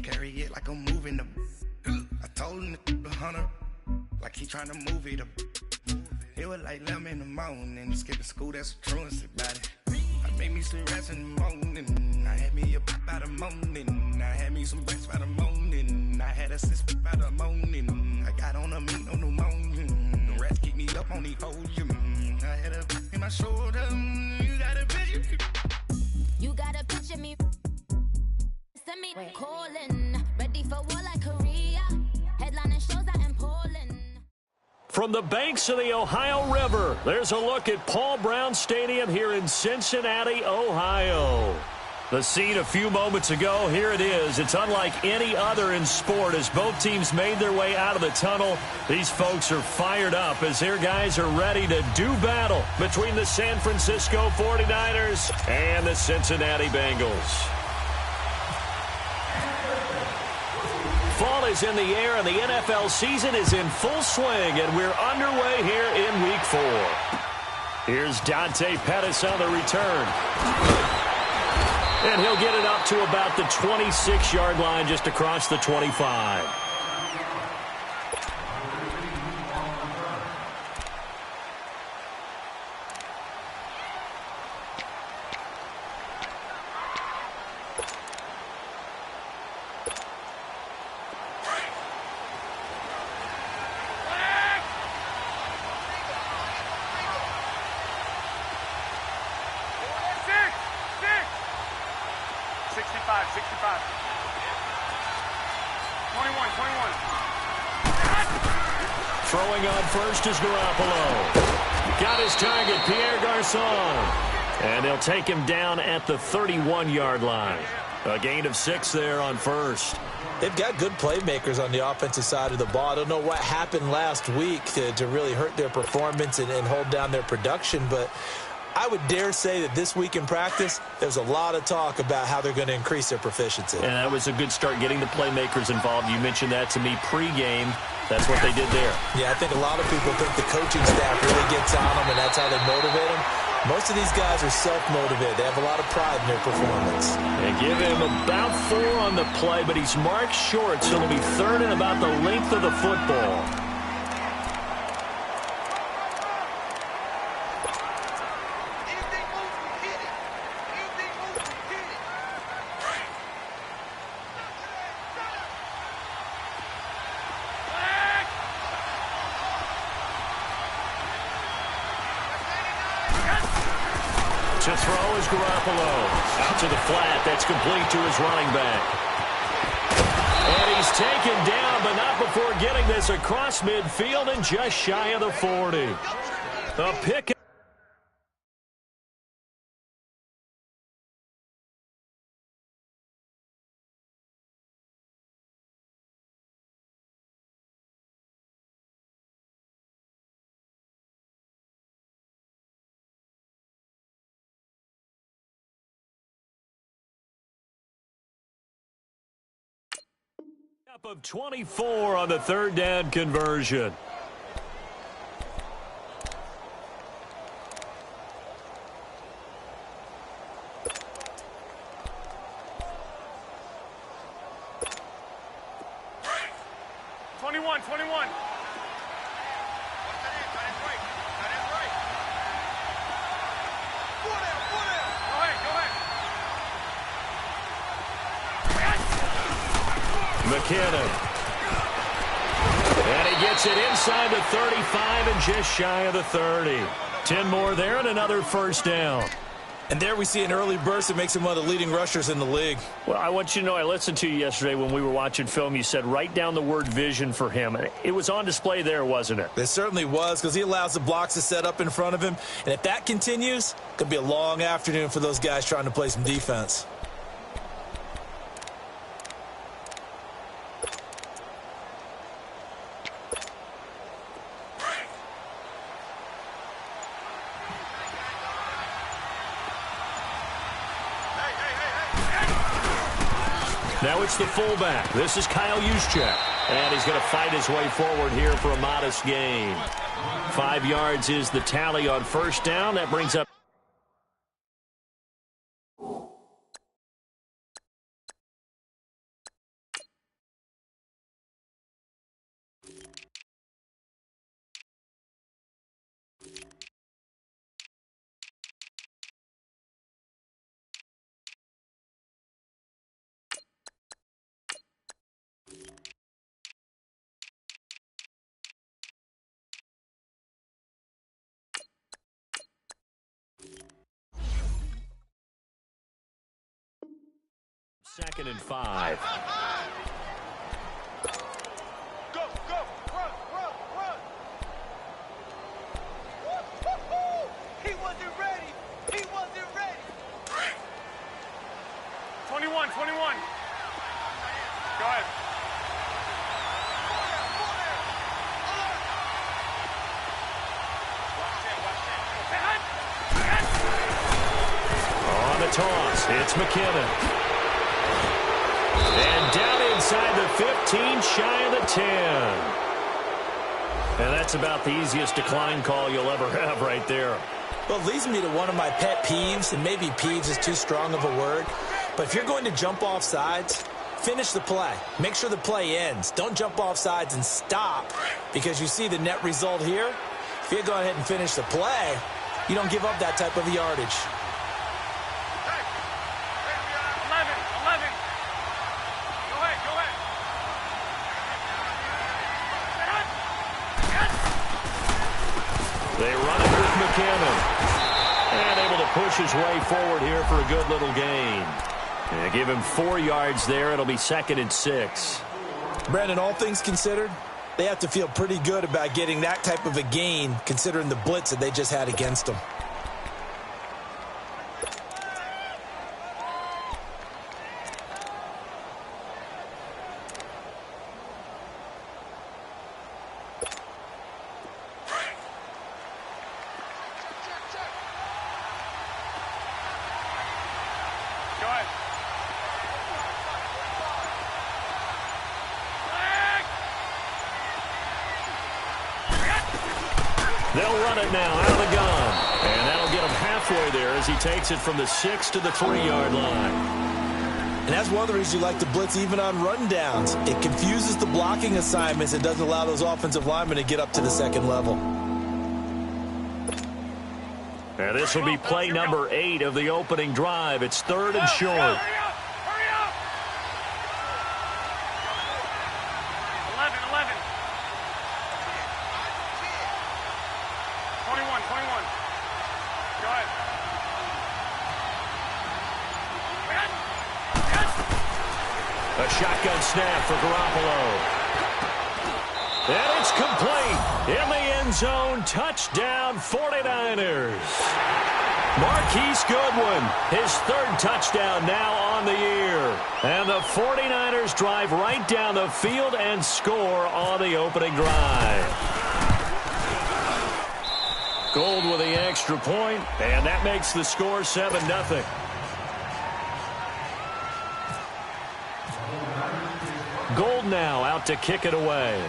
Carry it like I'm moving the. I told him to 100, like he trying to move it up. It was like 11 in the morning, skipping school, that's a truancy about it. I made me some rest in the morning. I had me a pop by the morning. I had me some breakfast by the morning. I had a six by the morning. I got on a meat on the morning. The rats keep me up on the podium. I had a in my shoulder. You got a picture. You got a picture me. Send me calling. Ready for war like Korea. Headlining shows out in Poland. From the banks of the Ohio River, there's a look at Paul Brown Stadium here in Cincinnati, Ohio. The scene a few moments ago, here it is. It's unlike any other in sport as both teams made their way out of the tunnel. These folks are fired up as their guys are ready to do battle between the San Francisco 49ers and the Cincinnati Bengals. Fall is in the air, and the NFL season is in full swing, and we're underway here in Week 4. Here's Dante Pettis on the return. And he'll get it up to about the 26-yard line just across the 25. Throwing on first is Garoppolo. Got his target, Pierre Garçon. And they'll take him down at the 31-yard line. A gain of 6 there on first. They've got good playmakers on the offensive side of the ball. I don't know what happened last week to really hurt their performance and hold down their production, but I would dare say that this week in practice, there's a lot of talk about how they're going to increase their proficiency. And that was a good start getting the playmakers involved. You mentioned that to me pregame. That's what they did there. Yeah, I think a lot of people think the coaching staff really gets on them, and that's how they motivate them. Most of these guys are self-motivated. They have a lot of pride in their performance. They give him about 4 on the play, but he's marked short, so it'll be third and about the length of the football. To throw is Garoppolo. Out to the flat. That's complete to his running back. And he's taken down, but not before getting this across midfield and just shy of the 40. A pick. Of 24 on the third down conversion. McKinnon. And he gets it inside the 35 and just shy of the 30. 10 more there and another first down. And there we see an early burst that makes him one of the leading rushers in the league. Well, I want you to know, I listened to you yesterday when we were watching film. You said write down the word vision for him. It was on display there, wasn't it? It certainly was, because he allows the blocks to set up in front of him. And if that continues, it could be a long afternoon for those guys trying to play some defense. Now it's the fullback. This is Kyle Juszczyk. And he's going to fight his way forward here for a modest gain. 5 yards is the tally on first down. That brings up 2nd and 5. Go, run. He wasn't ready. 21. Go ahead. On the toss, it's McKinnon. And down inside the 15, shy of the 10. And that's about the easiest decline call you'll ever have right there. Well, it leads me to one of my pet peeves, and maybe peeves is too strong of a word, but if you're going to jump off sides, finish the play. Make sure the play ends. Don't jump off sides and stop, because you see the net result here. If you go ahead and finish the play, you don't give up that type of yardage. 11. Go ahead. They run it with McKinnon. And able to push his way forward here for a good little gain. And give him 4 yards there. It'll be 2nd and 6. Brandon, all things considered, they have to feel pretty good about getting that type of a gain, considering the blitz that they just had against them. Go ahead. They'll run it now out of the gun. And that'll get him halfway there as he takes it from the 6 to the 3-yard line. And that's one of the reasons you like to blitz even on rundowns. It confuses the blocking assignments and doesn't allow those offensive linemen to get up to the second level. And this will be play number 8 of the opening drive. It's 3rd and short. Hurry up. 11. 21. Go ahead. A shotgun snap for Garoppolo. And it's complete. In the end zone, touchdown 49ers. Marquise Goodwin, his 3rd touchdown now on the year. And the 49ers drive right down the field and score on the opening drive. Gold with the extra point, and that makes the score 7-0. Gold now out to kick it away.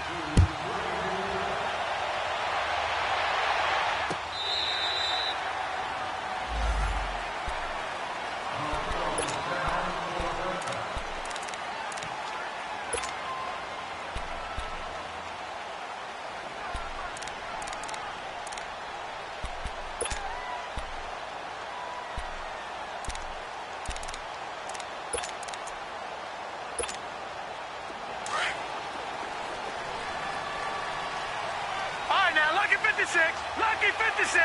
Lucky 56.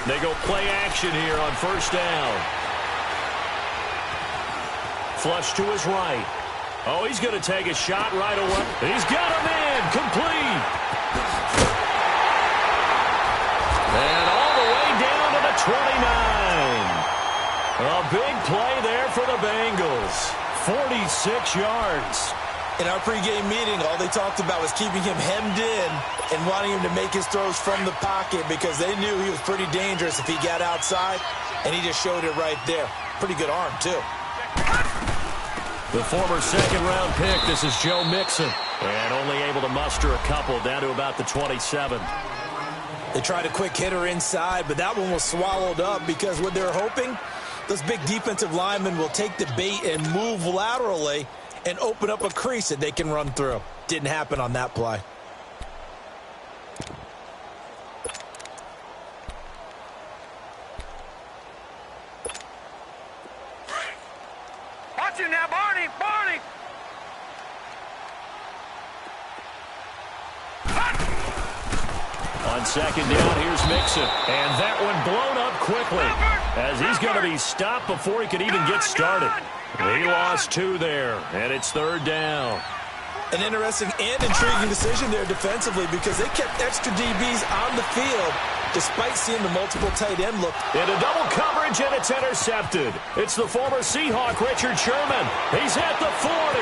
They go play action here on 1st down. Flush to his right. Oh, he's going to take a shot right away. He's got him in. Complete. And all the way down to the 29. A big play there for the Bengals. 46 yards. In our pregame meeting, all they talked about was keeping him hemmed in and wanting him to make his throws from the pocket because they knew he was pretty dangerous if he got outside, and he just showed it right there. Pretty good arm, too. The former 2nd-round pick, this is Joe Mixon, and only able to muster a couple down to about the 27. They tried a quick hitter inside, but that one was swallowed up because what they're hoping, those big defensive linemen will take the bait and move laterally and open up a crease that they can run through. Didn't happen on that play. Watch it now, Barney. On On second down, here's Mixon. And that one blown up quickly as he's going to be stopped before he could even get started. He lost 2 there, and it's third down. An interesting and intriguing decision there defensively because they kept extra DBs on the field despite seeing the multiple tight end look. Into double coverage, and it's intercepted. It's the former Seahawk, Richard Sherman. He's at the 40,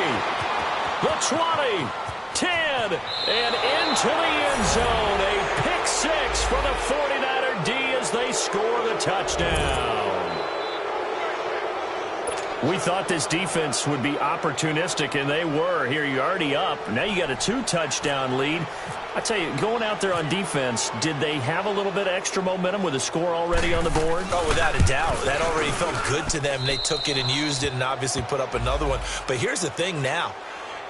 the 20, 10, and into the end zone. A pick 6 for the 49er D as they score the touchdown. We thought this defense would be opportunistic, and they were. Here, you're already up. Now you got a 2-touchdown lead. I tell you, going out there on defense, did they have a little bit of extra momentum with a score already on the board? Oh, without a doubt. That already felt good to them. They took it and used it and obviously put up another one. But here's the thing now.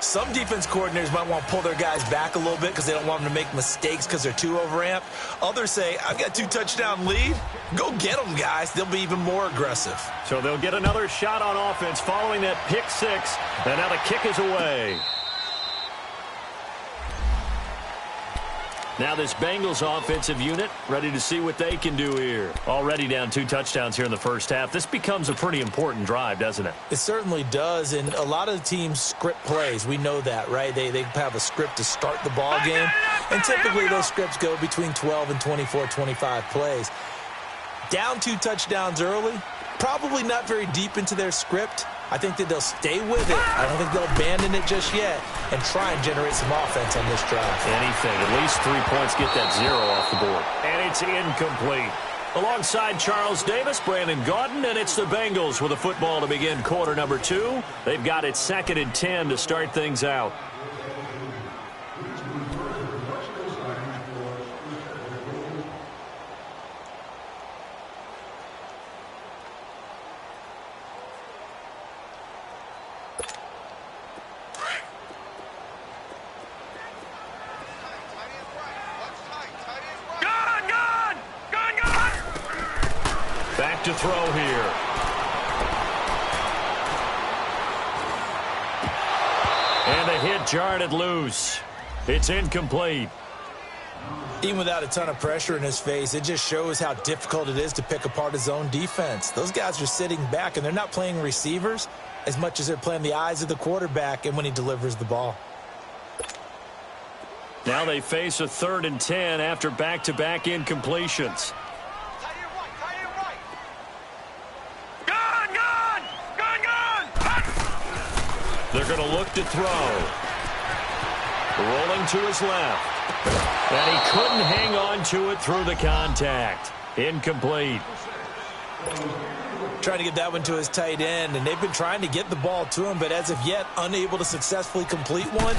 Some defense coordinators might want to pull their guys back a little bit because they don't want them to make mistakes because they're too overamped. Others say, I've got a 2-touchdown lead. Go get them, guys. They'll be even more aggressive. So they'll get another shot on offense following that pick 6. And now the kick is away. Now this Bengals offensive unit ready to see what they can do here. Already down 2 touchdowns here in the first half. This becomes a pretty important drive, doesn't it? It certainly does, and a lot of the teams script plays. We know that, right? They have a script to start the ball game, and typically those scripts go between 12 and 24, 25 plays. Down 2 touchdowns early, probably not very deep into their script. I think that they'll stay with it. I don't think they'll abandon it just yet and try and generate some offense on this drive. Anything. At least 3 points, get that 0 off the board. And it's incomplete. Alongside Charles Davis, Brandon Gaudin, and it's the Bengals with a football to begin quarter number 2. They've got it 2nd and 10 to start things out. To throw here. And a hit jarred it loose. It's incomplete. Even without a ton of pressure in his face, it just shows how difficult it is to pick apart his own defense. Those guys are sitting back, and they're not playing receivers as much as they're playing the eyes of the quarterback and when he delivers the ball. Now they face a 3rd and 10 after back-to-back incompletions. They're going to look to throw. Rolling to his left. And he couldn't hang on to it through the contact. Incomplete. Trying to get that one to his tight end, and they've been trying to get the ball to him, but as of yet, unable to successfully complete one.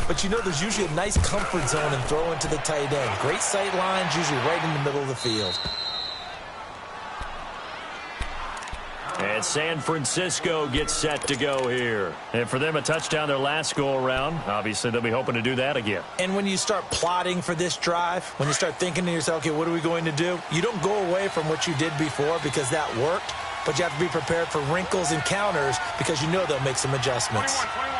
But you know there's usually a nice comfort zone in throwing to the tight end. Great sight lines, usually right in the middle of the field. And San Francisco gets set to go here. And for them, a touchdown their last go-around. Obviously, they'll be hoping to do that again. And when you start plotting for this drive, when you start thinking to yourself, okay, what are we going to do? You don't go away from what you did before because that worked, but you have to be prepared for wrinkles and counters because you know they'll make some adjustments. 21.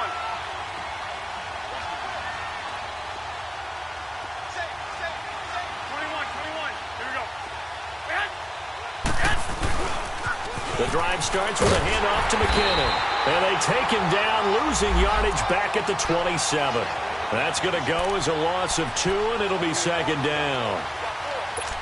The drive starts with a handoff to McKinnon. And they take him down, losing yardage back at the 27. That's going to go as a loss of 2, and it'll be 2nd down.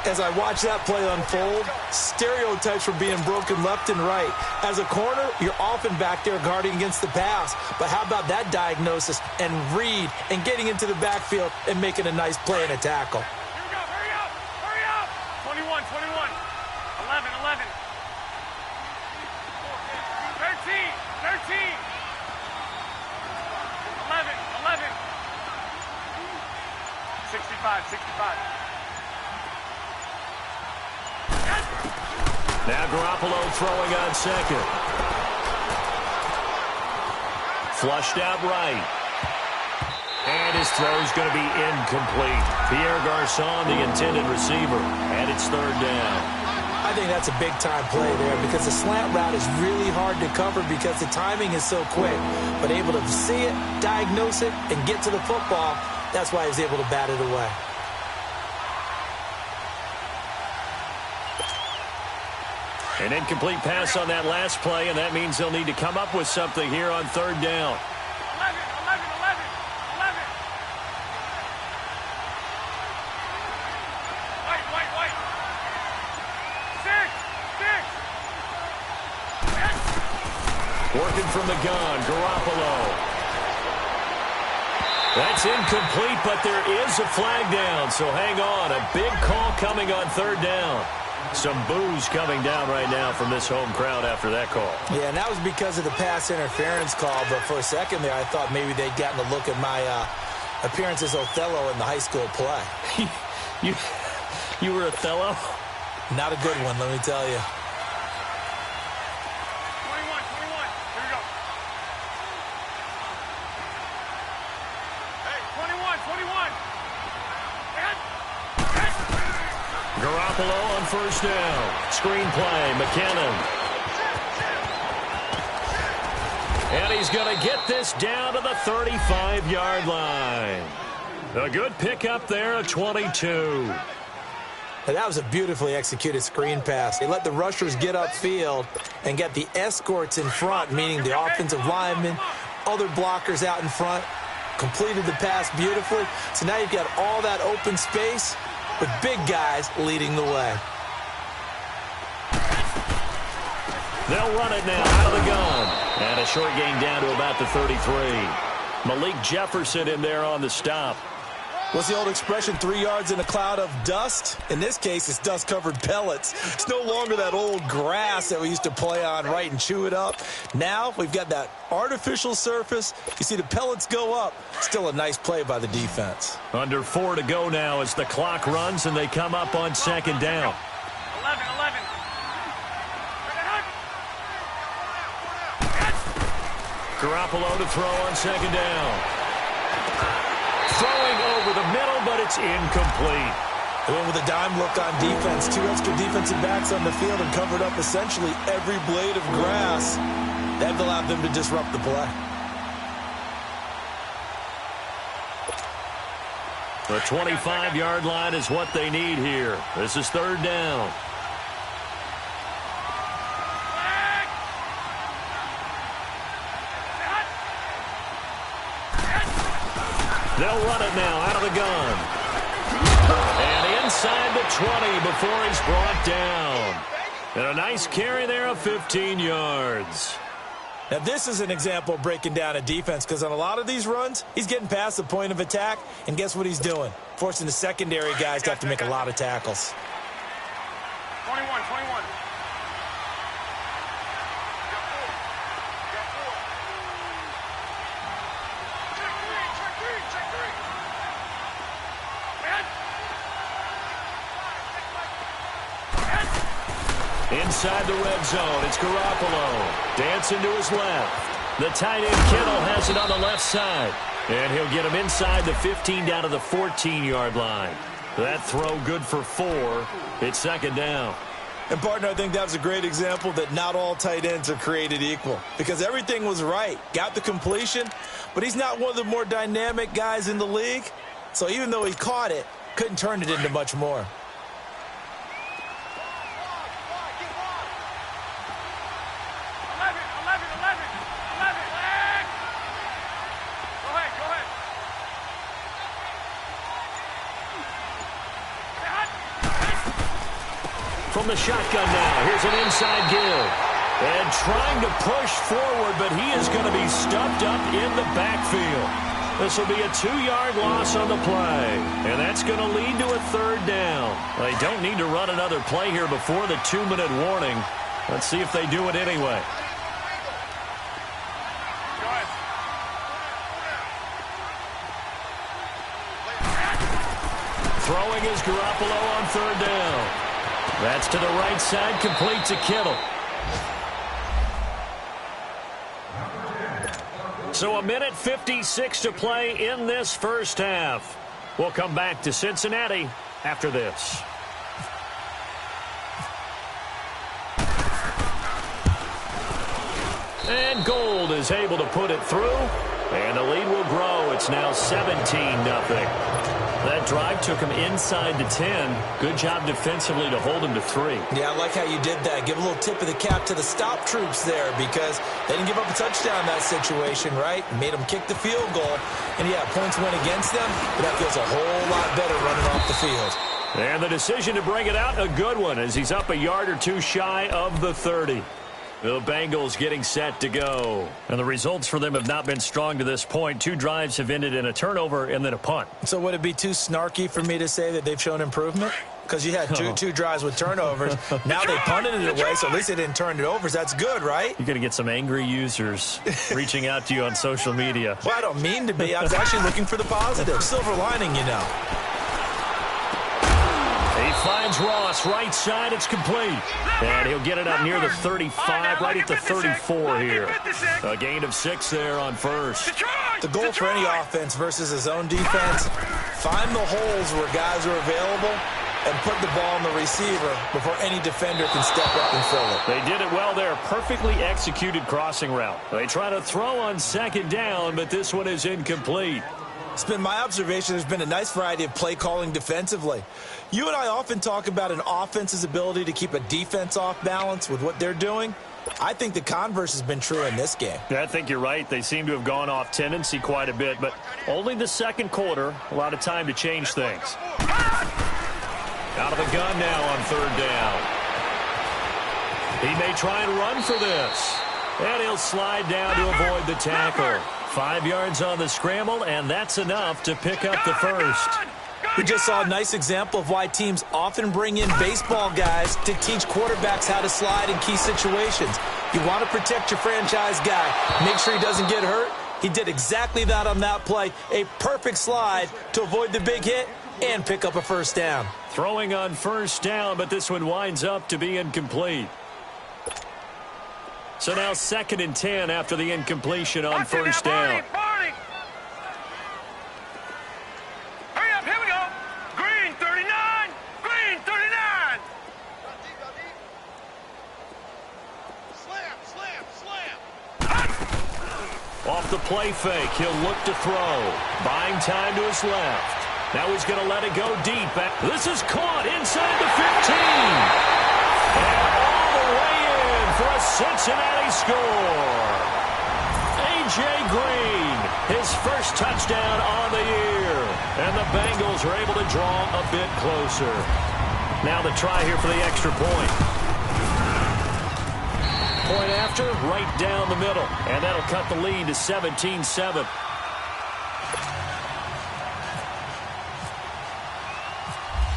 As I watch that play unfold, stereotypes were being broken left and right. As a corner, you're often back there guarding against the pass. But how about that diagnosis and read and getting into the backfield and making a nice play and a tackle? Here we go. Hurry up. 21. 11. 13. 11. 65. Now Garoppolo throwing on second. Flushed out right. And his throw's going to be incomplete. Pierre Garçon, the intended receiver. And it's 3rd down. I think that's a big-time play there because the slant route is really hard to cover because the timing is so quick. But able to see it, diagnose it, and get to the football, that's why he was able to bat it away. An incomplete pass on that last play, and that means they'll need to come up with something here on third down. 11. White. 6. Working from the gun, Garoppolo. That's incomplete, but there is a flag down, so hang on. A big call coming on third down. Some boos coming down right now from this home crowd after that call. Yeah, and that was because of the pass interference call, but for a second there I thought maybe they'd gotten a look at my appearance as Othello in the high school play. You were Othello? Not a good one, let me tell you. 21. Here we go. Hey, 21. Garoppolo on first down. Screen play, McKinnon. And he's going to get this down to the 35-yard line. A good pickup there at 22. And that was a beautifully executed screen pass. They let the rushers get upfield and get the escorts in front, meaning the offensive linemen, other blockers out in front, completed the pass beautifully. So now you've got all that open space with big guys leading the way. They'll run it now out of the gun. And a short gain down to about the 33. Malik Jefferson in there on the stop. What's the old expression, 3 yards in a cloud of dust? In this case, it's dust-covered pellets. It's no longer that old grass that we used to play on, right, and chew it up. Now we've got that artificial surface. You see the pellets go up. Still a nice play by the defense. Under 4 to go now as the clock runs and they come up on second down. 11. Garoppolo to throw on second down. Throwing over the middle, but it's incomplete. They went with a dime look on defense. 2 extra defensive backs on the field and covered up essentially every blade of grass. That allowed them to disrupt the play. The 25-yard line is what they need here. This is third down. They'll run it now out of the gun. And inside the 20 before he's brought down. And a nice carry there of 15 yards. Now, this is an example of breaking down a defense because on a lot of these runs, he's getting past the point of attack, and guess what he's doing? Forcing the secondary guys to have to make a lot of tackles. 21. Inside the red zone, it's Garoppolo. Dancing to his left. The tight end Kittle has it on the left side. And he'll get him inside the 15 down to the 14-yard line. That throw good for 4. It's second down. And, partner, I think that was a great example that not all tight ends are created equal. Because everything was right. Got the completion, but he's not one of the more dynamic guys in the league. So even though he caught it, couldn't turn it into much more. From the shotgun now, here's an inside give. And trying to push forward, but he is going to be stuffed up in the backfield. This will be a 2-yard loss on the play. And that's going to lead to a third down. They don't need to run another play here before the 2-minute warning. Let's see if they do it anyway. Throwing is Garoppolo on third down. That's to the right side, complete to Kittle. So 1:56 to play in this first half. We'll come back to Cincinnati after this. And Gold is able to put it through. And the lead will grow. It's now 17-0. That drive took him inside the 10. Good job defensively to hold him to 3. Yeah, I like how you did that. Give a little tip of the cap to the stop troops there because they didn't give up a touchdown in that situation, right? Made them kick the field goal. And, yeah, points went against them, but that feels a whole lot better running off the field. And the decision to bring it out, a good one, as he's up a yard or two shy of the 30. The Bengals getting set to go. And the results for them have not been strong to this point. 2 drives have ended in a turnover and then a punt. So would it be too snarky for me to say that they've shown improvement? Because you had two drives with turnovers. Now they punted it away, so at least they didn't turn it over. So that's good, right? You're going to get some angry users reaching out to you on social media. Well, I don't mean to be. I was actually looking for the positive. Silver lining, you know. He finds Ross right side. It's complete. And he'll get it up near the 35, right at the 34 here. A gain of 6 there on first. The goal for any offense versus his own defense, find the holes where guys are available and put the ball on the receiver before any defender can step up and fill it. They did it well there. Perfectly executed crossing route. They try to throw on second down, but this one is incomplete. It's been my observation there's been a nice variety of play calling defensively. You and I often talk about an offense's ability to keep a defense off balance with what they're doing. I think the converse has been true in this game. Yeah, I think you're right. They seem to have gone off tendency quite a bit, but only the second quarter, a lot of time to change things. Out of the gun now on third down. He may try and run for this. And he'll slide down to avoid the tackle. 5 yards on the scramble, and that's enough to pick up the first. We just saw a nice example of why teams often bring in baseball guys to teach quarterbacks how to slide in key situations. You want to protect your franchise guy. Make sure he doesn't get hurt. He did exactly that on that play. A perfect slide to avoid the big hit and pick up a first down. Throwing on first down, but this one winds up to be incomplete. So now 2nd and 10 after the incompletion on first down. Hurry up, here we go. Green 39, green 39. Slam. Off the play fake, he'll look to throw. Buying time to his left. Now he's going to let it go deep. This is caught inside the 15. And all the way in for a Cincinnati score. A.J. Green, his first touchdown on the year. And the Bengals are able to draw a bit closer. Now the try here for the extra point. Point after, right down the middle. And that'll cut the lead to 17-7.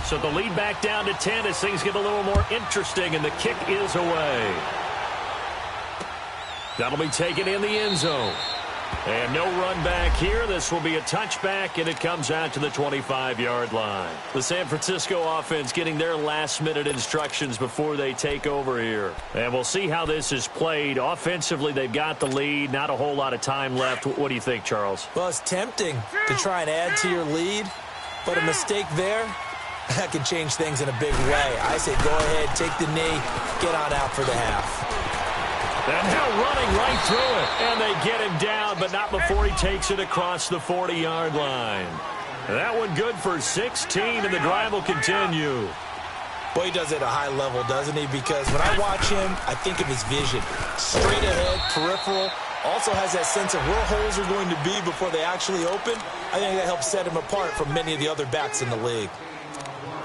So the lead back down to 10 as things get a little more interesting, and the kick is away. That'll be taken in the end zone. And no run back here. This will be a touchback, and it comes out to the 25-yard line. The San Francisco offense getting their last-minute instructions before they take over here. And we'll see how this is played. Offensively, they've got the lead. Not a whole lot of time left. What do you think, Charles? Well, it's tempting to try and add to your lead, but a mistake there, that can change things in a big way. I say go ahead, take the knee, get on out for the half. And now running right through it. And they get him down, but not before he takes it across the 40-yard line. That one good for 16, and the drive will continue. Boy, he does it at a high level, doesn't he? Because when I watch him, I think of his vision. Straight ahead, peripheral. Also has that sense of where holes are going to be before they actually open. I think that helps set him apart from many of the other backs in the league.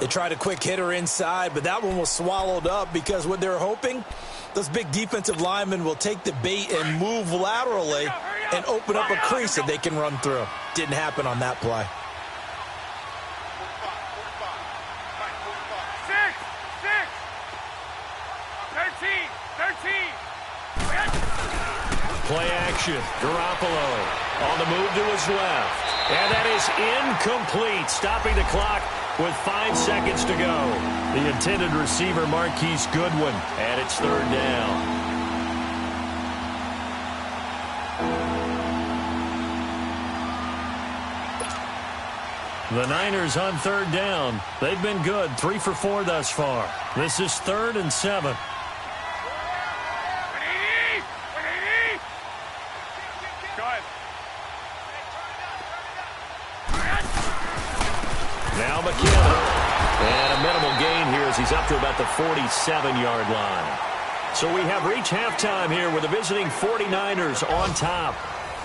They tried a quick hitter inside, but that one was swallowed up because what they're hoping, those big defensive linemen will take the bait and move laterally and open up a crease that they can run through. Didn't happen on that play. 13. Play action. Garoppolo on the move to his left. And that is incomplete, stopping the clock with 5 seconds to go. The intended receiver, Marquise Goodwin, and it's third down. The Niners on third down. They've been good, 3 for 4 thus far. This is 3rd and 7. McKinnon. And a minimal gain here as he's up to about the 47-yard line. So we have reached halftime here with the visiting 49ers on top.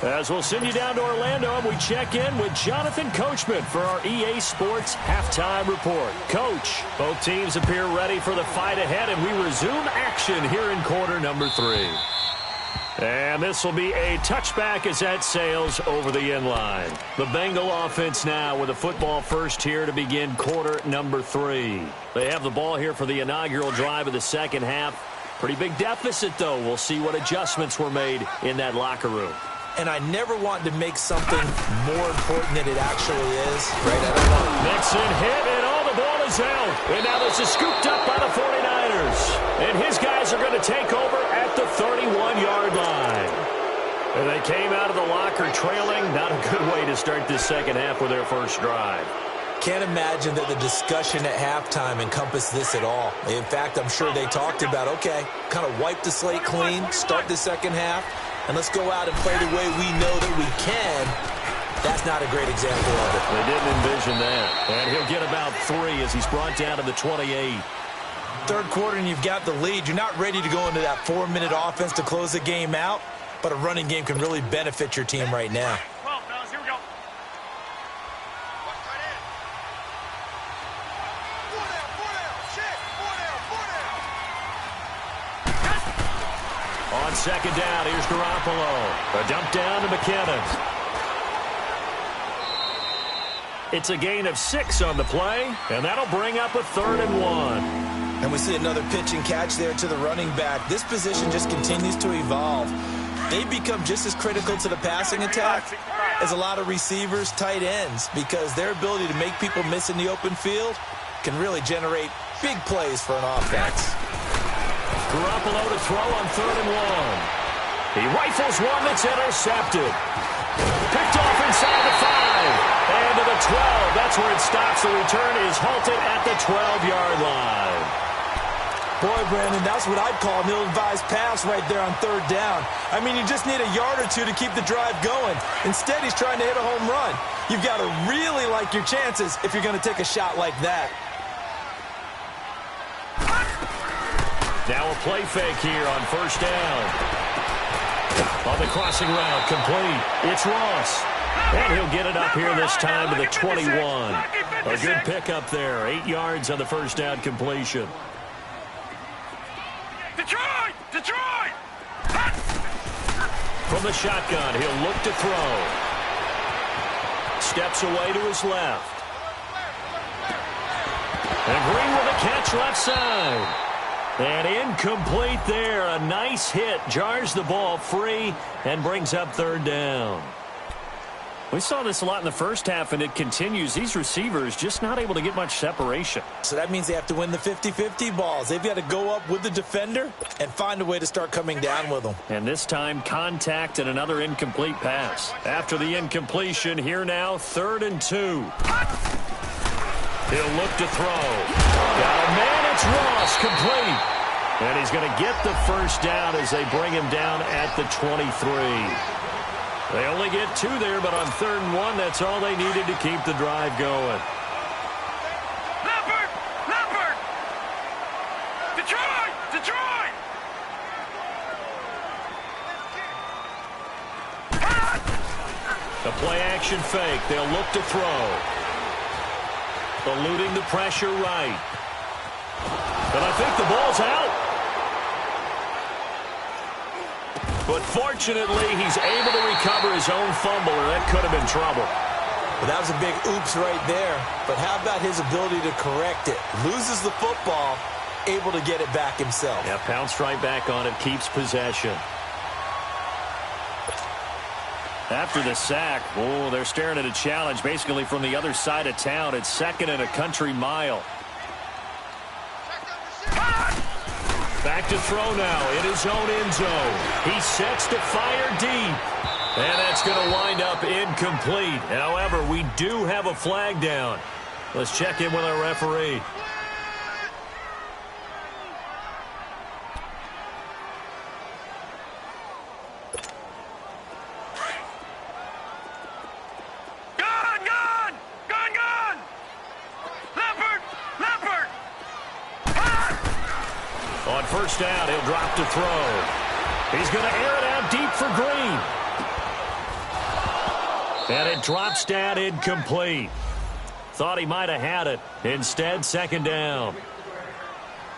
As we'll send you down to Orlando, and we check in with Jonathan Coachman for our EA Sports Halftime Report. Coach, both teams appear ready for the fight ahead, and we resume action here in quarter number 3. And this will be a touchback as that sails over the end line. The Bengal offense now with a football first here to begin quarter number 3. They have the ball here for the inaugural drive of the second half. Pretty big deficit, though. We'll see what adjustments were made in that locker room. And I never want to make something more important than it actually is. Right? I don't know. Mixon hit, and all the ball is out. And now this is scooped up by the 49ers. And his guys are going to take over at the 31-yard line. And they came out of the locker trailing. Not a good way to start this second half with their first drive. Can't imagine that the discussion at halftime encompassed this at all. In fact, I'm sure they talked about, okay, kind of wipe the slate clean, start the second half, and let's go out and play the way we know that we can. That's not a great example of it. They didn't envision that. And he'll get about 3 as he's brought down to the 28. Third quarter and you've got the lead. You're not ready to go into that 4-minute offense to close the game out, but a running game can really benefit your team right now. On second down, here's Garoppolo. A dump down to McKinnon. It's a gain of 6 on the play, and that'll bring up a 3rd and 1. And we see another pitch and catch there to the running back. This position just continues to evolve. They become just as critical to the passing attack as a lot of receivers, tight ends, because their ability to make people miss in the open field can really generate big plays for an offense. Garoppolo to throw on 3rd and 1. He rifles one that's intercepted. Picked off inside the 5. And to the 12. That's where it stops. The return is halted at the 12-yard line. Boy, Brandon, that's what I'd call an ill-advised pass right there on 3rd down. I mean, you just need a yard or 2 to keep the drive going. Instead, he's trying to hit a home run. You've got to really like your chances if you're going to take a shot like that. Now a play fake here on 1st down. On the crossing route, complete. It's Ross. And he'll get it up here this time to the 21. A good pickup there. 8 yards on the 1st down completion. Detroit! Detroit! From the shotgun, he'll look to throw. Steps away to his left. And Green with a catch left side. And incomplete there. A nice hit. Jars the ball free and brings up 3rd down. We saw this a lot in the first half, and it continues. These receivers just not able to get much separation. So that means they have to win the 50-50 balls. They've got to go up with the defender and find a way to start coming down with them. And this time, contact and another incomplete pass. After the incompletion, here now, 3rd and 2. He'll look to throw. Got a man, it's Ross, complete. And he's going to get the 1st down as they bring him down at the 23. They only get 2 there, but on 3rd and 1, that's all they needed to keep the drive going. Leopard! Leopard! Detroit! Detroit! The play-action fake. They'll look to throw. Eluding the pressure right. And I think the ball's out. But fortunately, he's able to recover his own fumble, or that could have been trouble. Well, that was a big oops right there. But how about his ability to correct it? Loses the football, able to get it back himself. Yeah, pounced right back on it, keeps possession. After the sack, oh, they're staring at a challenge basically from the other side of town. It's 2nd and a country mile. Back to throw now in his own end zone. He sets to fire deep. And that's going to wind up incomplete. However, we do have a flag down. Let's check in with our referee. first down. He'll drop to throw. He's going to air it out deep for Green. And it drops down incomplete. Thought he might have had it. Instead, second down.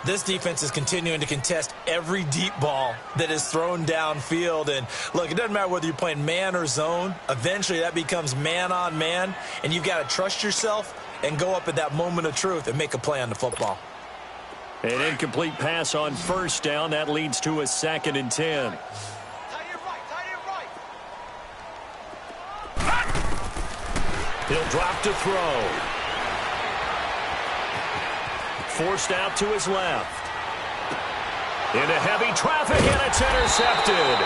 This defense is continuing to contest every deep ball that is thrown downfield. And, look, it doesn't matter whether you're playing man or zone. Eventually, that becomes man on man. And you've got to trust yourself and go up at that moment of truth and make a play on the football. An incomplete pass on first down. That leads to a 2nd and 10. He'll drop to throw. Forced out to his left. Into heavy traffic, and it's intercepted.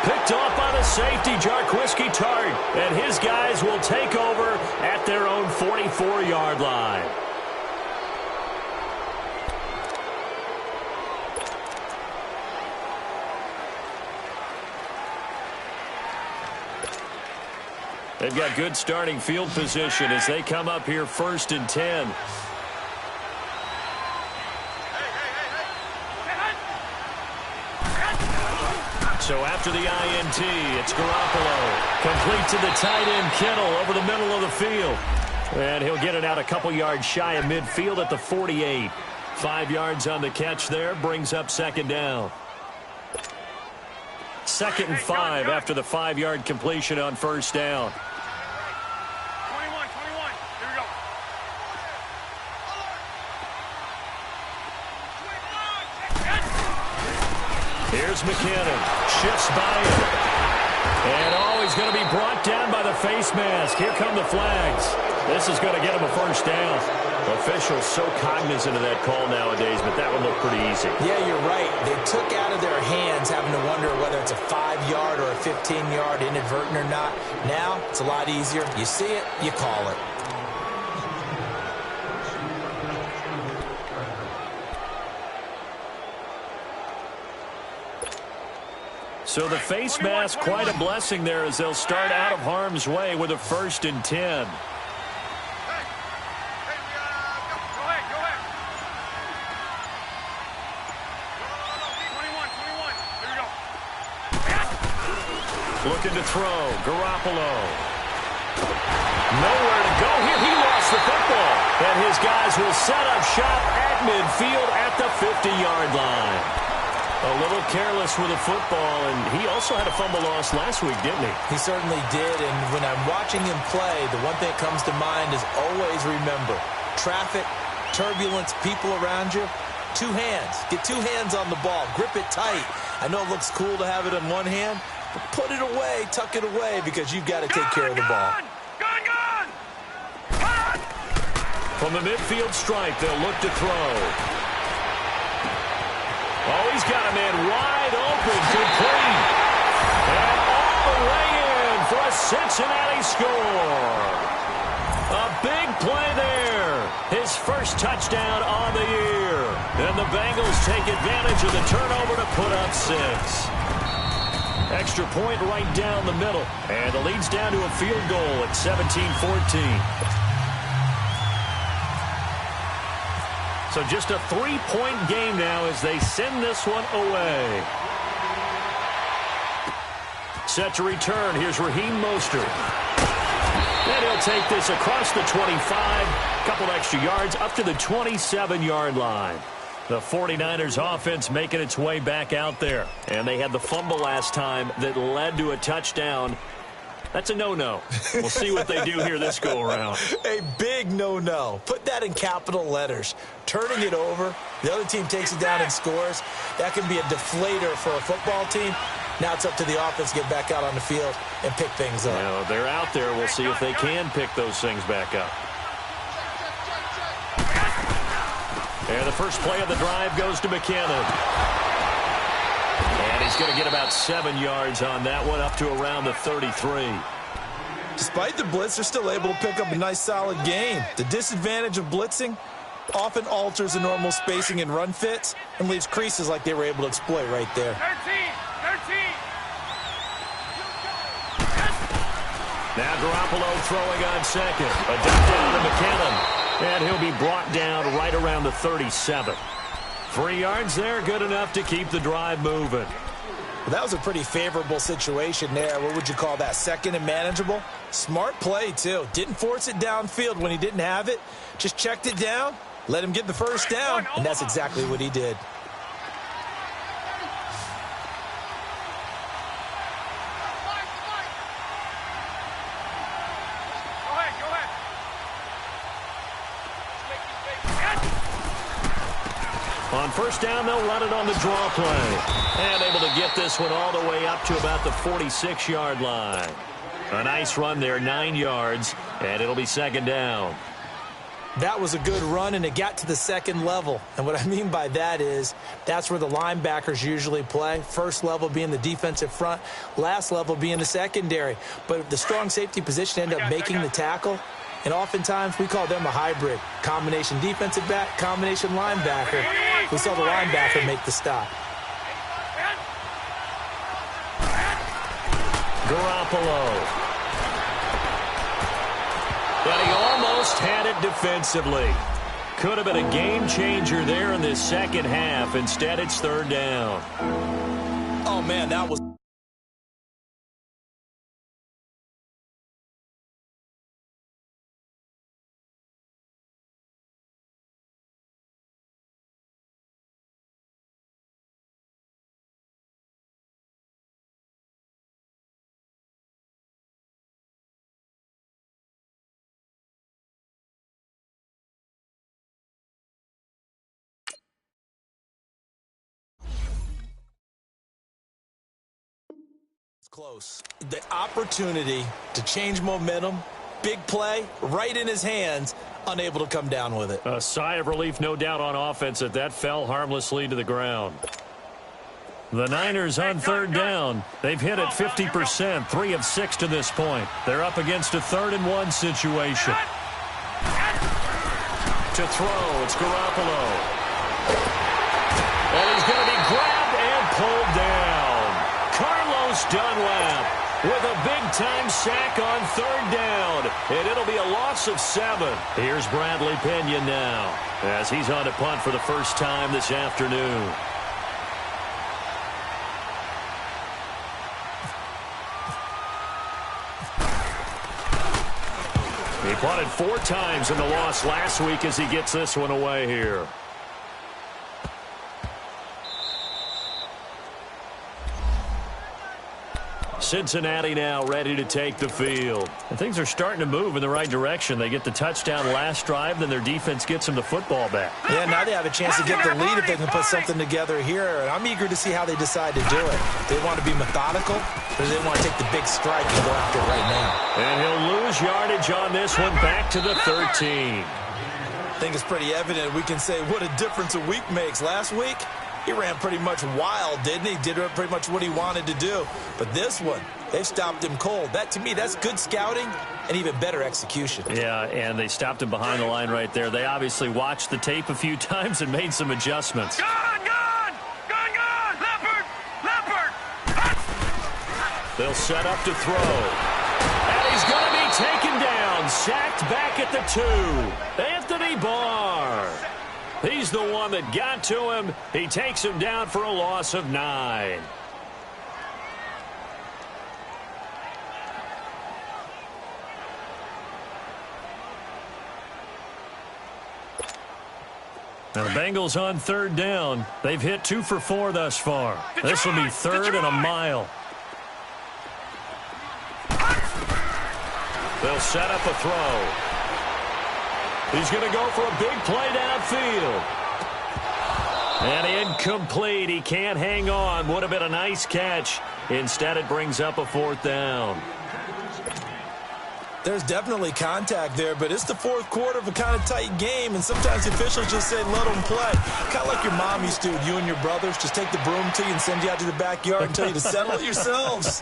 Picked off by the safety, Jarquiski Tart. And his guys will take over at their own 44-yard line. They've got good starting field position as they come up here 1st and 10. So after the INT, it's Garoppolo. Complete to the tight end, Kittle, over the middle of the field. And he'll get it out a couple yards shy of midfield at the 48. 5 yards on the catch there, brings up second down. 2nd and 5 after the 5-yard completion on first down. 21. Here we go. Here's McKinnon. Shifts by him. And he's going to be brought down by the face mask. Here come the flags. This is going to get him a first down. Officials so cognizant of that call nowadays, but that one looked pretty easy. Yeah, you're right. They took out of their hands having to wonder whether it's a 5-yard or a 15-yard inadvertent or not. Now, it's a lot easier. You see it, you call it. So the face mask, quite a blessing there as they'll start out of harm's way with a 1st and 10. Looking to throw. Garoppolo. Nowhere to go here. He lost the football. And his guys will set up shop at midfield at the 50-yard line. A little careless with the football, and he also had a fumble loss last week, didn't he? He certainly did, and when I'm watching him play, the one thing that comes to mind is always remember, traffic, turbulence, people around you, 2 hands. Get 2 hands on the ball. Grip it tight. I know it looks cool to have it in one hand, but put it away, tuck it away, because you've got to take care of the ball. Gun! From the midfield stripe, they'll look to throw. Oh, he's got a man wide open, complete. And all the way in for a Cincinnati score. A big play there. His first touchdown on the year. And the Bengals take advantage of the turnover to put up 6. Extra point right down the middle. And the lead's down to a field goal at 17-14. So just a 3-point game now as they send this one away. Set to return. Here's Raheem Mostert. And he'll take this across the 25. Couple extra yards up to the 27-yard line. The 49ers offense making its way back out there. And they had the fumble last time that led to a touchdown. That's a no-no. We'll see what they do here this go-around. A big no-no. Put that in capital letters. Turning it over, the other team takes it down and scores. That can be a deflator for a football team. Now it's up to the offense to get back out on the field and pick things up. Now, they're out there. We'll see if they can pick those things back up. And the first play of the drive goes to McKinnon. And he's going to get about 7 yards on that one, up to around the 33. Despite the blitz, they're still able to pick up a nice, solid gain. The disadvantage of blitzing often alters the normal spacing and run fits and leaves creases like they were able to exploit right there. 13. Now Garoppolo throwing on second. A dump down to McKinnon. And he'll be brought down right around the 37. 3 yards there, good enough to keep the drive moving. Well, that was a pretty favorable situation there. What would you call that? Second and manageable? Smart play, too. Didn't force it downfield when he didn't have it. Just checked it down, let him get the first down, and that's exactly what he did. On first down, they'll run it on the draw play. And able to get this one all the way up to about the 46-yard line. A nice run there, 9 yards, and it'll be second down. That was a good run, and it got to the second level. And what I mean by that is that's where the linebackers usually play. First level being the defensive front, last level being the secondary. But the strong safety position ended up making the tackle. And oftentimes we call them a hybrid. Combination defensive back, combination linebacker. We saw the linebacker make the stop. Garoppolo. But he almost had it defensively. Could have been a game changer there in this second half. Instead, it's third down. Oh, man, that was... close. The opportunity to change momentum, big play, right in his hands, unable to come down with it. A sigh of relief, no doubt, on offense that fell harmlessly to the ground. The Niners on third down. They've hit it 50%, 3 of 6 to this point. They're up against a 3rd-and-1 situation. To throw, it's Garoppolo. And he's going to be grabbed and pulled down. Carlos Dunlap with a big-time sack on third down. And it'll be a loss of 7. Here's Bradley Pinion now as he's on to punt for the first time this afternoon. He punted 4 times in the loss last week as he gets this one away here. Cincinnati now ready to take the field. And things are starting to move in the right direction. They get the touchdown last drive, then their defense gets them the football back. Yeah, now they have a chance to get the lead if they can put something together here. And I'm eager to see how they decide to do it. They want to be methodical, or they want to take the big strike and go after it right now. And he'll lose yardage on this one, back to the 13. I think it's pretty evident. We can say what a difference a week makes. Last week, he ran pretty much wild, didn't he? Did pretty much what he wanted to do. But this one, they stopped him cold. That, to me, that's good scouting and even better execution. Yeah, and they stopped him behind the line right there. They obviously watched the tape a few times and made some adjustments. Gone! Leopard! They'll set up to throw. And he's going to be taken down. Sacked back at the 2. Anthony Barr. He's the one that got to him. He takes him down for a loss of 9. Now the Bengals on third down. They've hit 2 for 4 thus far. This will be 3rd and a mile. They'll set up a throw. He's going to go for a big play downfield. And incomplete. He can't hang on. Would have been a nice catch. Instead, it brings up a 4th down. There's definitely contact there, but it's the 4th quarter of a kind of tight game, and sometimes the officials just say, let them play. Kind of like your mom used to, you and your brothers, just take the broom to you and send you out to the backyard and tell you to settle it yourselves.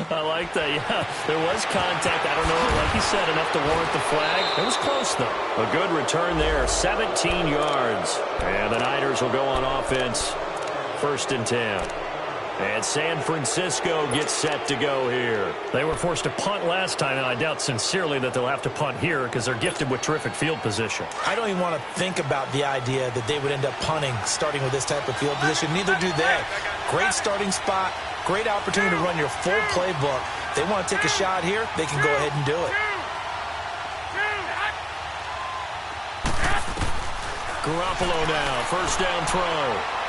I like that, yeah. There was contact. I don't know, like you said, enough to warrant the flag. It was close, though. A good return there, 17 yards. And the Niners will go on offense, 1st and 10. And San Francisco gets set to go here. They were forced to punt last time, and I doubt sincerely that they'll have to punt here because they're gifted with terrific field position. I don't even want to think about the idea that they would end up punting starting with this type of field position. Neither do they. Great starting spot, great opportunity to run your full playbook. They want to take a shot here, they can go ahead and do it. Garoppolo now, first down throw.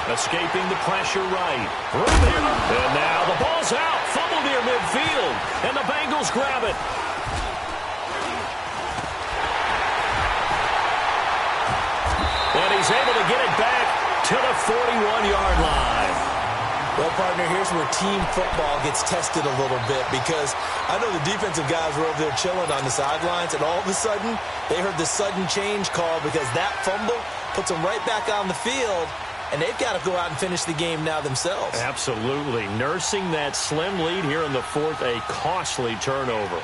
Escaping the pressure right. And now the ball's out. Fumble near midfield. And the Bengals grab it. And he's able to get it back to the 41-yard line. Well, partner, here's where team football gets tested a little bit because I know the defensive guys were over there chilling on the sidelines, and all of a sudden they heard the sudden change call because that fumble puts them right back on the field. And they've got to go out and finish the game now themselves. Absolutely. Nursing that slim lead here in the fourth, a costly turnover.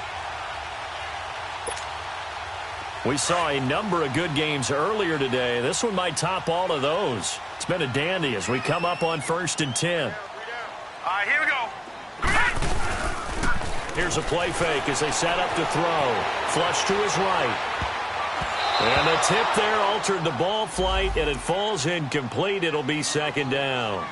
We saw a number of good games earlier today. This one might top all of those. It's been a dandy as we come up on 1st and 10. All right, here we go. Here's a play fake as they set up to throw. Flush to his right. And the tip there altered the ball flight, and it falls incomplete. It'll be second down.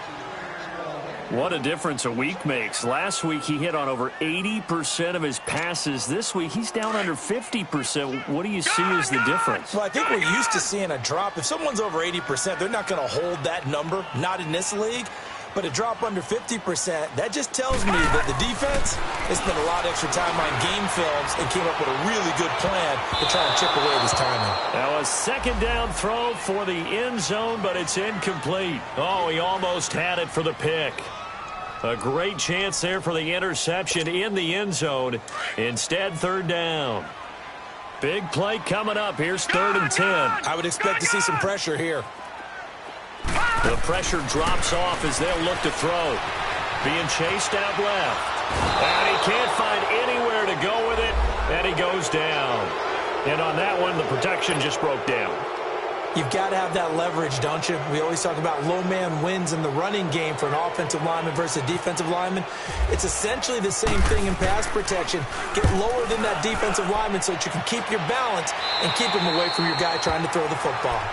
What a difference a week makes. Last week he hit on over 80% of his passes. This week he's down under 50%. What do you see as the difference? Well, I think we're used to seeing a drop. If someone's over 80%, they're not going to hold that number, not in this league. But a drop under 50%, that just tells me that the defense has spent a lot of extra time on game films and came up with a really good plan to try and chip away this timing. Now a second down throw for the end zone, but it's incomplete. Oh, he almost had it for the pick. A great chance there for the interception in the end zone. Instead, third down. Big play coming up. Here's 3rd and 10. I would expect to see some pressure here. The pressure drops off as they'll look to throw. Being chased out left. And he can't find anywhere to go with it, and he goes down. And on that one, the protection just broke down. You've got to have that leverage, don't you? We always talk about low man wins in the running game for an offensive lineman versus a defensive lineman. It's essentially the same thing in pass protection. Get lower than that defensive lineman so that you can keep your balance and keep him away from your guy trying to throw the football.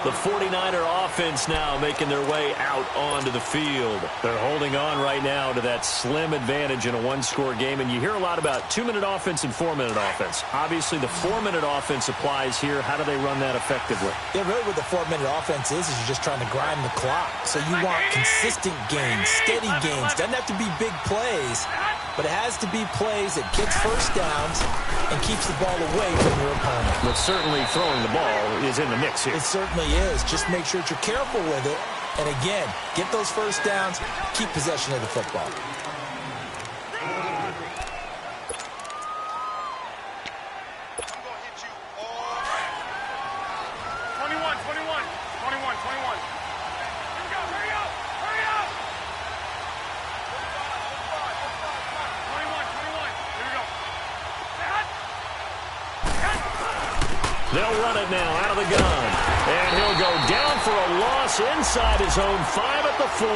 The 49er offense now making their way out onto the field. They're holding on right now to that slim advantage in a one-score game. And you hear a lot about 2-minute offense and 4-minute offense. Obviously, the 4-minute offense applies here. How do they run that effectively? Yeah, really what the 4-minute offense is you're just trying to grind the clock. So you want consistent gains, steady gains. Doesn't have to be big plays, but it has to be plays that gets first downs and keeps the ball away from your opponent. But certainly throwing the ball is in the mix here. It certainly is. Just make sure that you're careful with it. And again, get those first downs, keep possession of the football. They'll run it now out of the gun. And he'll go down for a loss inside his own 5 at the 4.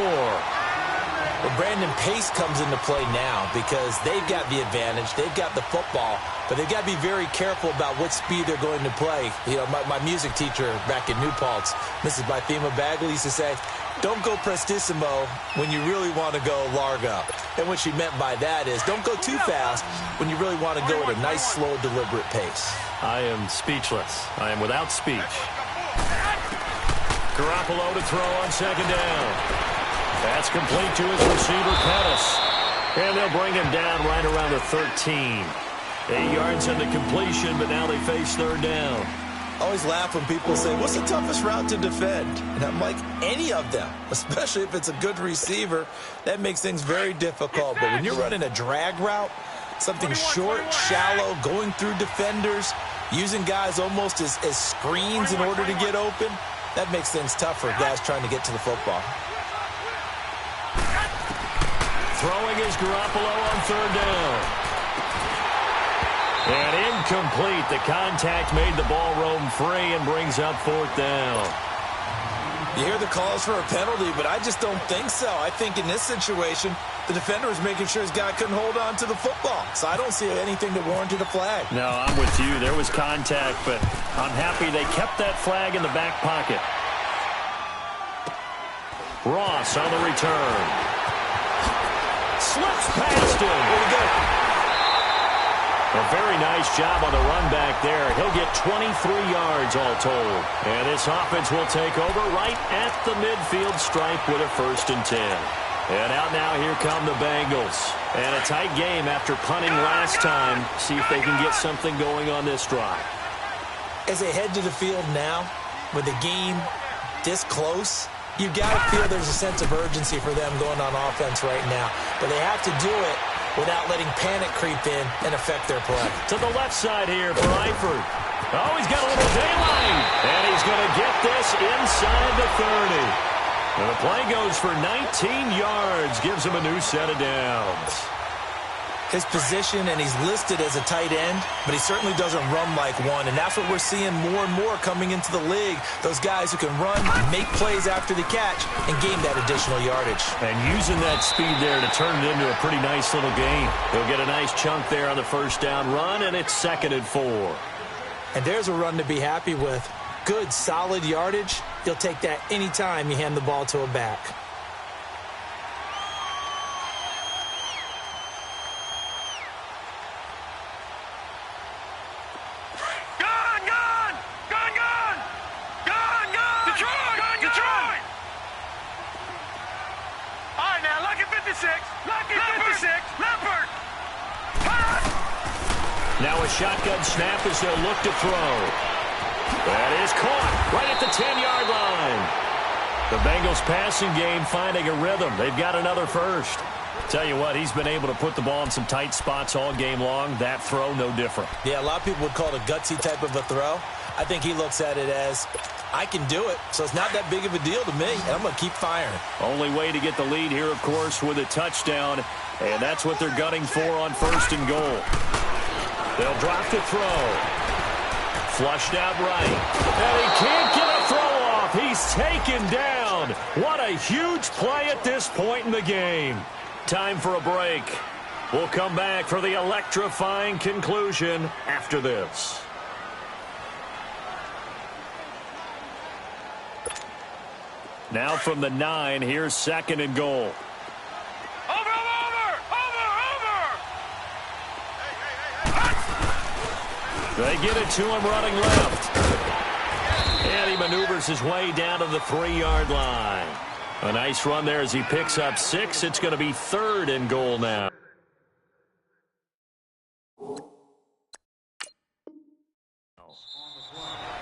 Well, Brandon, pace comes into play now because they've got the advantage. They've got the football, but they've got to be very careful about what speed they're going to play. You know, my music teacher back in New Paltz, Mrs. Bythema Bagley, used to say, don't go prestissimo when you really want to go largo. And what she meant by that is don't go too fast when you really want to go at a nice, slow, deliberate pace. I am speechless. I am without speech. Garoppolo to throw on second down. That's complete to his receiver, Pettis. And they'll bring him down right around the 13. 8 yards into completion, but now they face third down. I always laugh when people say, what's the toughest route to defend? And I'm like, any of them, especially if it's a good receiver. That makes things very difficult. But when you're running a drag route, something short, shallow, going through defenders, using guys almost as screens in order to get open, that makes things tough for guys trying to get to the football. Throwing is Garoppolo on third down. And incomplete. The contact made the ball roam free and brings up fourth down. You hear the calls for a penalty, but I just don't think so. I think in this situation, the defender was making sure his guy couldn't hold on to the football. So I don't see anything that warranted a flag. No, I'm with you. There was contact, but I'm happy they kept that flag in the back pocket. Ross on the return. Slips past him. Here we go. A very nice job on the run back there. He'll get 23 yards all told. And this offense will take over right at the midfield stripe with a 1st and 10. And out now, here come the Bengals. And a tight game after punting last time. See if they can get something going on this drive. As they head to the field now, with the game this close, you've got to feel there's a sense of urgency for them going on offense right now. But they have to do it without letting panic creep in and affect their play. To the left side here for Eifert. Oh, he's got a little daylight. And he's going to get this inside the 30. And the play goes for 19 yards. Gives him a new set of downs. His position, and he's listed as a tight end, but he certainly doesn't run like one. And that's what we're seeing more and more coming into the league. Those guys who can run, make plays after the catch, and gain that additional yardage. And using that speed there to turn it into a pretty nice little game. He'll get a nice chunk there on the 1st down run, and it's 2nd and 4. And there's a run to be happy with. Good, solid yardage. You'll take that anytime you hand the ball to a back. Now a shotgun snap as they'll look to throw. That is caught right at the 10-yard line. The Bengals passing game finding a rhythm. They've got another 1st. Tell you what, he's been able to put the ball in some tight spots all game long. That throw, no different. Yeah, a lot of people would call it a gutsy type of a throw. I think he looks at it as, I can do it, so it's not that big of a deal to me, and I'm going to keep firing. Only way to get the lead here, of course, with a touchdown, and that's what they're gunning for on 1st and goal. They'll drop the throw. Flushed out right. And he can't get a throw off. He's taken down. What a huge play at this point in the game. Time for a break. We'll come back for the electrifying conclusion after this. Now from the 9, here's 2nd and goal. They get it to him running left. And he maneuvers his way down to the 3-yard line. A nice run there as he picks up 6. It's going to be 3rd and goal now.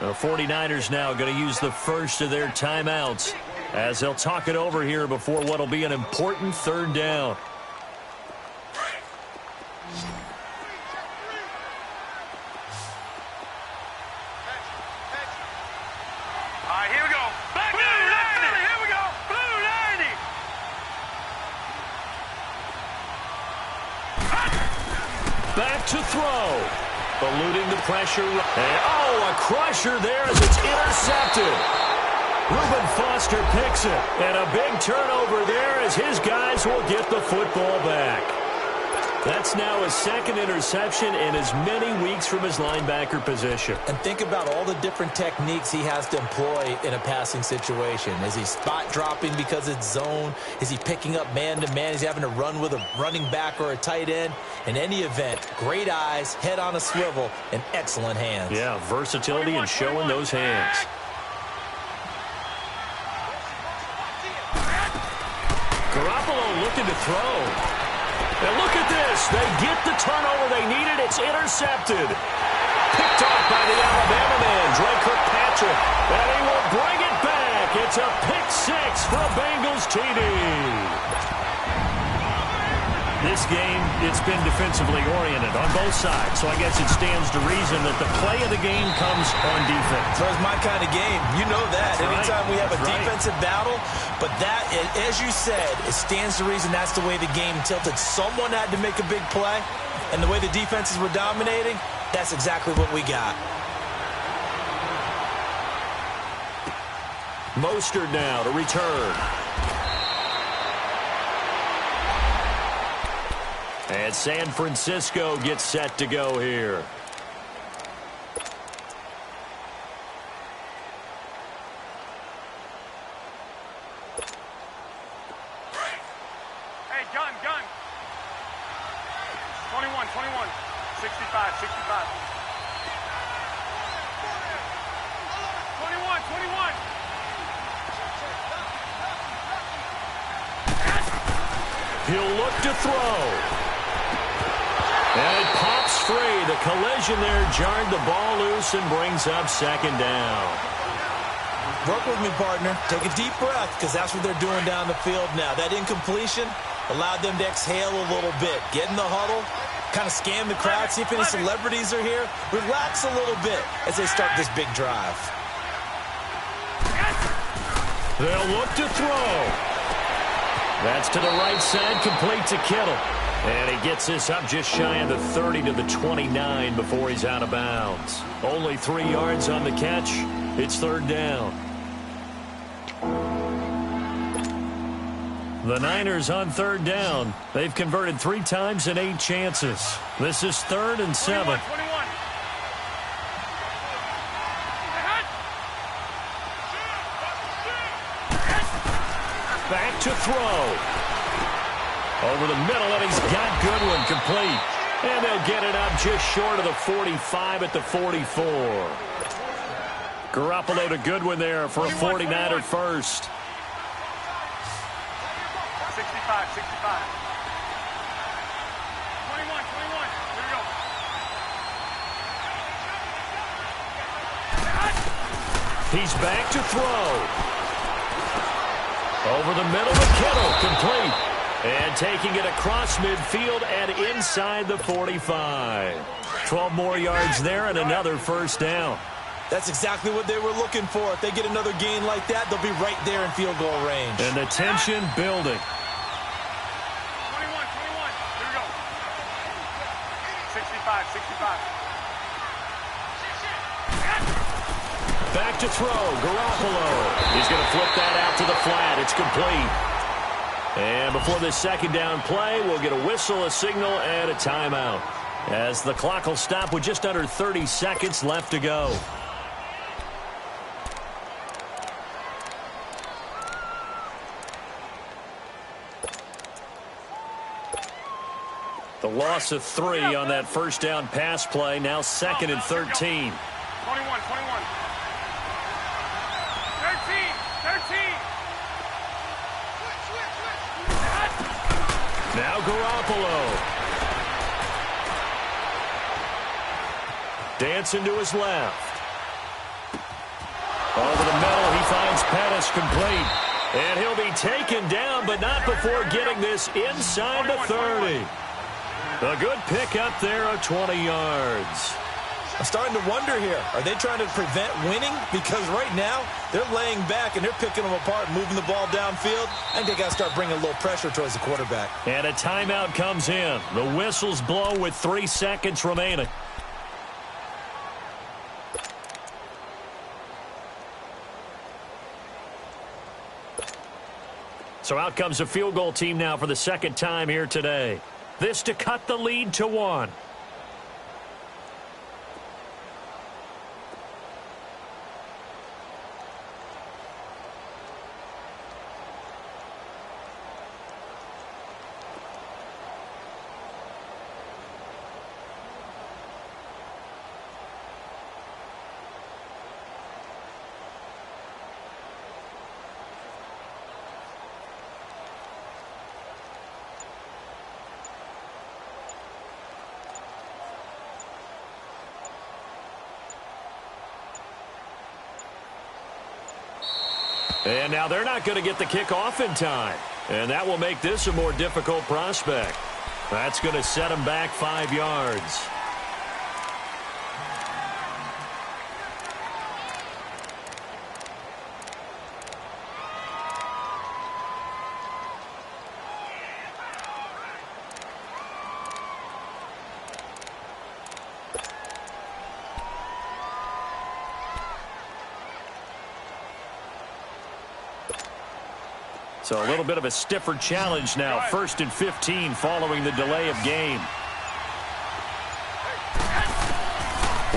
The 49ers now going to use the first of their timeouts as they'll talk it over here before what will be an important 3rd down. Back to throw. Eluding the pressure. And, a crusher there as it's intercepted. Reuben Foster picks it. And a big turnover there as his guys will get the football back. That's now his 2nd interception in as many weeks from his linebacker position. And think about all the different techniques he has to employ in a passing situation. Is he spot dropping because it's zone? Is he picking up man-to-man? Is he having to run with a running back or a tight end? In any event, great eyes, head on a swivel, and excellent hands. Yeah, versatility and showing those hands. Garoppolo looking to throw. And look at this. They get the turnover they needed. It's intercepted. Picked off by the Alabama man, Dre Kirkpatrick. And he will bring it back. It's a pick 6 for a Bengals TD. This game, it's been defensively oriented on both sides. So I guess it stands to reason that the play of the game comes on defense. So it's my kind of game. You know that. That's Anytime right. we have a That's defensive battle. But that, as you said, it stands to reason that's the way the game tilted. Someone had to make a big play. And the way the defenses were dominating, that's exactly what we got. Mostert now to return. And San Francisco gets set to go here. Hey, gun. 21, 65. 21. He'll look to throw. And it pops free. The collision there jarred the ball loose and brings up second down. Work with me, partner. Take a deep breath, because that's what they're doing down the field now. That incompletion allowed them to exhale a little bit. Get in the huddle, kind of scan the crowd, see if any celebrities are here. Relax a little bit as they start this big drive. They'll look to throw. That's to the right side, complete to Kittle. And he gets this up just shy of the 30 to the 29 before he's out of bounds. Only 3 yards on the catch. It's third down. The Niners on third down. They've converted 3 times in 8 chances. This is 3rd and 7. 21. Back to throw. Over the middle, and he's got Goodwin complete. And they'll get it up just short of the 45 at the 44. Garoppolo to Goodwin there for a 49er first. 65. 21. Here we go. He's back to throw. Over the middle to Kittle, complete. And taking it across midfield and inside the 45. 12 more yards there and another first down. That's exactly what they were looking for. If they get another gain like that, they'll be right there in field goal range. And the tension building. 21. Here we go. 65. Back to throw. Garoppolo. He's going to flip that out to the flat. It's complete. And before this second down play, we'll get a whistle, a signal, and a timeout, as the clock will stop with just under 30 seconds left to go. The loss of 3 on that first down pass play, now 2nd and 13. 21. 13. Now Garoppolo. Dancing to his left. Over the middle, he finds Pettis complete. And he'll be taken down, but not before getting this inside the 30. A good pickup there of 20 yards. I'm starting to wonder here, are they trying to prevent winning? Because right now, they're laying back and they're picking them apart, moving the ball downfield. I think they got to start bringing a little pressure towards the quarterback. And a timeout comes in. The whistles blow with 3 seconds remaining. So out comes a field goal team now for the second time here today. This to cut the lead to 1. And now they're not going to get the kickoff in time. And that will make this a more difficult prospect. That's going to set them back 5 yards. So a little bit of a stiffer challenge now. 1st and 15 following the delay of game.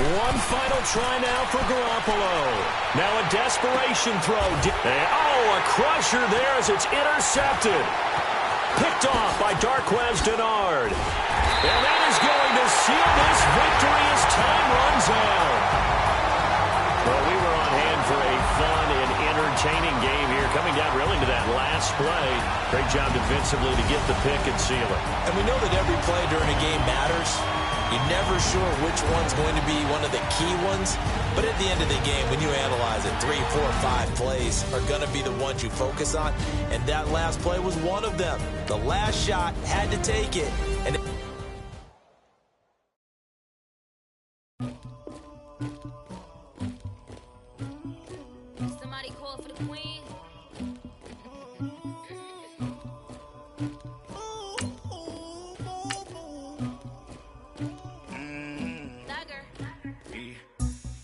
One final try now for Garoppolo. Now a desperation throw. Oh, a crusher there as it's intercepted. Picked off by Darquez Dennard. And that is going to seal this victory as time runs out. Well, we were on hand for a fun and entertaining game here, coming down really to that last play. Great job defensively to get the pick and seal it. And we know that every play during a game matters. You're never sure which one's going to be one of the key ones. But at the end of the game, when you analyze it, 3, 4, 5 plays are going to be the ones you focus on. And that last play was one of them. The last shot had to take it. And Somebody call for the queen.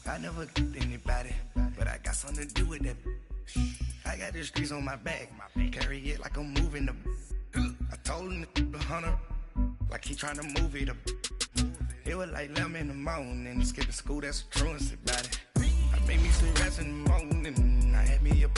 I never get anybody, but I got something to do with that. I got the streets on my back, carry it like I'm moving the. I told him the hunter, like he trying to move it up. It was like 11 in the morning, skipping school, that's a truancy about it. I made me some rest in the morning, I had me a